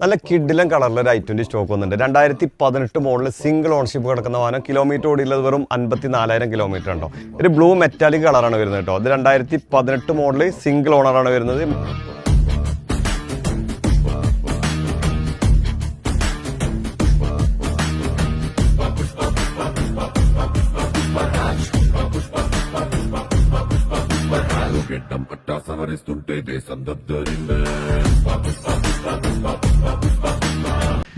നല്ല കിഡിലും കളറിൽ ഒരു i20 സ്റ്റോക്ക് വന്നിട്ടുണ്ട്. 2018 മോഡൽ സിംഗിൾ ഓൺഷിപ്പ് കിടക്കുന്ന വാഹനം. കിലോമീറ്റർ ഓടിയുള്ളത് വെറും 54,000 കിലോമീറ്റർ ഉണ്ടോ. ഒരു ബ്ലൂ മെറ്റാലിക് കളറാണ് വരുന്നത് കേട്ടോ. അത് 2018 മോഡൽ സിംഗിൾ ഓണറാണ് വരുന്നത്.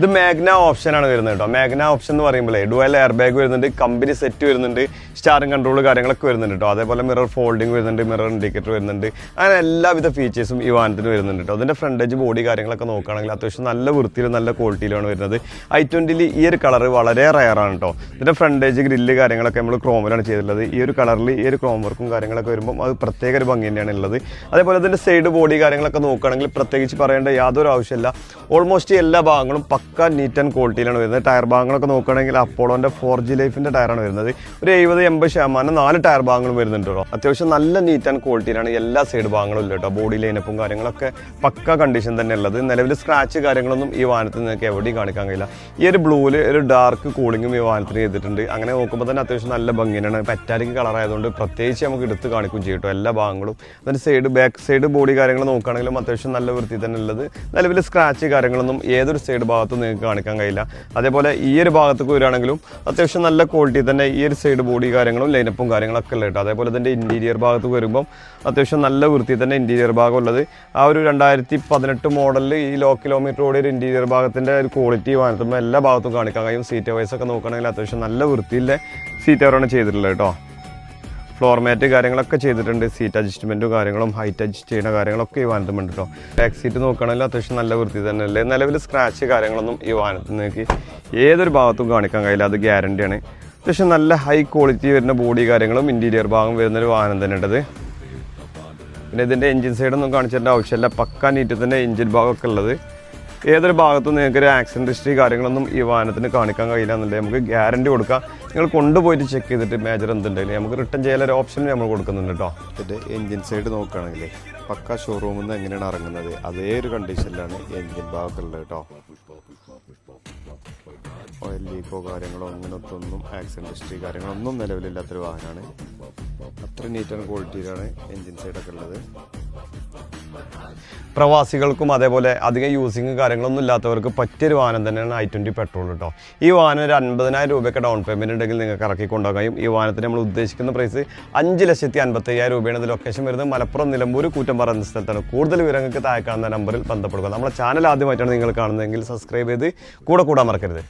ഇത് മാഗ്ന ഓപ്ഷൻ ആണ് വരുന്നത് കേട്ടോ. മാഗ്ന ഓപ്ഷൻ എന്ന് പറയുമ്പോൾ ഡുവൽ എയർ ബാഗ് വരുന്നുണ്ട്, കമ്പനി സെറ്റ് വരുന്നുണ്ട്, സ്റ്റാറിംഗ് കൺട്രോൾ കാര്യങ്ങളൊക്കെ വരുന്നുണ്ട് കേട്ടോ. അതേപോലെ മിറർ ഫോൾഡിംഗ് വരുന്നുണ്ട്, മിറർ ഇൻഡിക്കേറ്റർ വരുന്നുണ്ട്. അങ്ങനെ എല്ലാവിധ ഫീച്ചേഴ്സും ഈ വാഹനത്തിന് വരുന്നുണ്ട് കേട്ടോ. അതിൻ്റെ ഫ്രണ്ടേജ് ബോഡി കാര്യങ്ങളൊക്കെ നോക്കുകയാണെങ്കിൽ അത്യാവശ്യം നല്ല വൃത്തിയിലും നല്ല ക്വാളിറ്റിയിലാണ് വരുന്നത്. i20 ഈ ഒരു കളർ വളരെ റയറാണ് കേട്ടോ. ഇതിൻ്റെ ഫ്രണ്ടേജ് ഗ്രില്ല് കാര്യങ്ങളൊക്കെ നമ്മൾ ക്രോമിലാണ് ചെയ്തിട്ടുള്ളത്. ഈ ഒരു കളറിൽ ഈ ഒരു ക്രോം വർക്കും കാര്യങ്ങളൊക്കെ വരുമ്പോൾ അത് പ്രത്യേക ഒരു ഭംഗി തന്നെയാണ് ഉള്ളത്. അതേപോലെ ഇതിൻ്റെ സൈഡ് ബോഡി കാര്യങ്ങളൊക്കെ നോക്കുകയാണെങ്കിൽ പ്രത്യേകിച്ച് പറയേണ്ട യാതൊരു ആവശ്യമില്ല. ഓൾമോസ്റ്റ് എല്ലാ ഭാഗങ്ങളും പക്ക നീറ്റ് ആൻഡ് ക്വാളിറ്റിയിലാണ് വരുന്നത്. ടയർ ഭാഗങ്ങളൊക്കെ നോക്കുകയാണെങ്കിൽ അപ്പോളോൻ്റെ 4G ലൈഫിൻ്റെ ടയറാണ് വരുന്നത്. ഒരു 70-80% 4 ടയർ ഭാഗങ്ങളും വരുന്നുണ്ട് കേട്ടോ. അത്യാവശ്യം നല്ല നീറ്റ് ആൻഡ് ക്വാളിറ്റിയിലാണ് എല്ലാ സൈഡ് ഭാഗങ്ങളും ഇല്ല കേട്ടോ. ബോഡി ലൈനപ്പും കാര്യങ്ങളൊക്കെ പക്ക കണ്ടീഷൻ തന്നെ ഉള്ളത്. നിലവിൽ സ്ക്രാച്ച് കാര്യങ്ങളൊന്നും ഈ വാഹനത്തിൽ നിങ്ങൾക്ക് എവിടെയും കാണിക്കാൻ കഴിയില്ല. ഈ ഒരു ബ്ലൂവിൽ ഒരു ഡാർക്ക് കൂളിങ്ങും ഈ വാഹനത്തിന് ചെയ്തിട്ടുണ്ട്. അങ്ങനെ നോക്കുമ്പോൾ തന്നെ അത്യാവശ്യം നല്ല ഭംഗിയാണ്. മെറ്റാലിക് കളറായതുകൊണ്ട് പ്രത്യേകിച്ച് നമുക്ക് എടുത്ത് കാണിക്കും ചെയ്യും കേട്ടോ എല്ലാ ഭാഗങ്ങളും. അതിന് സൈഡ് ബാക്ക് സൈഡ് ബോഡി കാര്യങ്ങൾ നോക്കുകയാണെങ്കിലും അത്യാവശ്യം നല്ല വൃത്തി തന്നെ ഉള്ളത്. നിലവിൽ സ്ക്രാച്ച് കാര്യങ്ങളൊന്നും ഏതൊരു സൈഡ് ഭാഗത്തും നിങ്ങൾക്ക് കാണിക്കാൻ കഴിയില്ല. അതേപോലെ ഈ ഒരു ഭാഗത്തേക്ക് വരികയാണെങ്കിലും അത്യാവശ്യം നല്ല ക്വാളിറ്റി തന്നെ ഈ ഒരു സൈഡ് ബോഡി കാര്യങ്ങളും ലൈനപ്പും കാര്യങ്ങളൊക്കെ ഉള്ളത് കേട്ടോ. അതേപോലെ ഇതിൻ്റെ ഇൻറ്റീരിയർ ഭാഗത്ത് വരുമ്പം അത്യാവശ്യം നല്ല വൃത്തി തന്നെ ഇൻറ്റീരിയർ ഭാഗം ഉള്ളത്. ആ ഒരു 2018 മോഡലിൽ ഈ ലോ കിലോമീറ്റർ ഓടിയ ഒരു ഇൻറ്റീരിയർ ഭാഗത്തിൻ്റെ ഒരു ക്വാളിറ്റി വാഹനത്തുമ്പോൾ എല്ലാ ഭാഗത്തും കാണിക്കാൻ കഴിയും. സീറ്റ് വൈസൊക്കെ നോക്കുകയാണെങ്കിൽ അത്യാവശ്യം നല്ല വൃത്തിയിലെ സീറ്റ് കവറാണ് ചെയ്തിട്ടുള്ളത് കേട്ടോ. ഫ്ലോർ മാറ്റ് കാര്യങ്ങളൊക്കെ ചെയ്തിട്ടുണ്ട്. സീറ്റ് അഡ്ജസ്റ്റ്മെൻറ്റും കാര്യങ്ങളും ഹൈറ്റ് അഡ്ജസ്റ്റ് ചെയ്യുന്ന കാര്യങ്ങളൊക്കെ ഈ വാഹനത്തുമുണ്ട് കേട്ടോ. ബാക്ക് സീറ്റ് നോക്കുകയാണെങ്കിൽ അത്യാവശ്യം നല്ല വൃത്തി തന്നെ അല്ലേ. നിലവിൽ സ്ക്രാച്ച് കാര്യങ്ങളൊന്നും ഈ വാഹനത്തിൽ നിങ്ങൾക്ക് ഏതൊരു ഭാഗത്തും കാണിക്കാൻ കഴിയില്ല, അത് ഗ്യാരണ്ടിയാണ്. അത്യാവശ്യം നല്ല ഹൈ ക്വാളിറ്റി വരുന്ന ബോഡി കാര്യങ്ങളും ഇൻറ്റീരിയർ ഭാഗം വരുന്നൊരു വാഹനം തന്നെ ഉണ്ടത്. പിന്നെ ഇതിൻ്റെ എഞ്ചിൻ സൈഡൊന്നും കാണിച്ചേണ്ട ആവശ്യമില്ല, പക്ക നീറ്റ് തന്നെ എഞ്ചിൻ ഭാഗമൊക്കെ ഉള്ളത്. ഏതൊരു ഭാഗത്തും നിങ്ങൾക്ക് ഒരു ആക്സിഡൻറ്റ് ഹിസ്റ്ററി കാര്യങ്ങളൊന്നും ഈ വാഹനത്തിന് കാണിക്കാൻ കഴിയില്ല എന്നുണ്ടെങ്കിൽ നമുക്ക് ഗ്യാരണ്ടി കൊടുക്കാം. നിങ്ങൾ കൊണ്ടുപോയിട്ട് ചെക്ക് ചെയ്തിട്ട് മേജർ എന്തുണ്ടെങ്കിൽ നമുക്ക് റിട്ടേൺ ചെയ്യാനൊരു ഓപ്ഷൻ നമ്മൾ കൊടുക്കുന്നുണ്ട് കേട്ടോ. ഇതിൻ്റെ എഞ്ചിൻ സൈഡ് നോക്കുകയാണെങ്കിൽ പക്ക ഷോറൂമിൽ നിന്ന് എങ്ങനെയാണ് ഇറങ്ങുന്നത് അതേ ഒരു കണ്ടീഷനിലാണ് എഞ്ചിൻ ഭാഗമൊക്കെ ഉള്ളത് കേട്ടോ. ഓയിൽ ലീക്കോ കാര്യങ്ങളോ അങ്ങനത്തൊന്നും ആക്സിഡൻറ്റ് ഹിസ്റ്ററി കാര്യങ്ങളൊന്നും നിലവിലില്ലാത്തൊരു വാഹനമാണ്. അത്ര നീറ്റ് ആൻഡ് ക്വാളിറ്റിയിലാണ് എഞ്ചിൻ സൈഡൊക്കെ ഉള്ളത്. പ്രവാസികൾക്കും അതേപോലെ അധികം യൂസിങ് കാര്യങ്ങളൊന്നും ഇല്ലാത്തവർക്ക് പറ്റിയൊരു വാഹനം തന്നെയാണ് i20 പെട്രോൾ കേട്ടോ. ഈ വാഹനം ഒരു 50,000 രൂപയൊക്കെ ഡൗൺ പേയ്മെൻറ്റ് ഉണ്ടെങ്കിൽ നിങ്ങൾക്ക് ഇറക്കി കൊണ്ടുപോകാം. ഈ വാഹനത്തിന് നമ്മൾ ഉദ്ദേശിക്കുന്ന പ്രൈസ് 5,55,000 രൂപയാണ്. ഇത് ലൊക്കേഷൻ വരുന്നത് മലപ്പുറം നിലമ്പൂർ കൂറ്റമ്പാറ എന്ന സ്ഥലത്താണ്. കൂടുതൽ വിവരങ്ങൾക്ക് താഴെ കാണുന്ന നമ്പറിൽ ബന്ധപ്പെടുക. നമ്മുടെ ചാനൽ ആദ്യമായിട്ടാണ് നിങ്ങൾ കാണുന്നതെങ്കിൽ സബ്സ്ക്രൈബ് ചെയ്ത് കൂടെ കൂടാൻ മറക്കരുത്.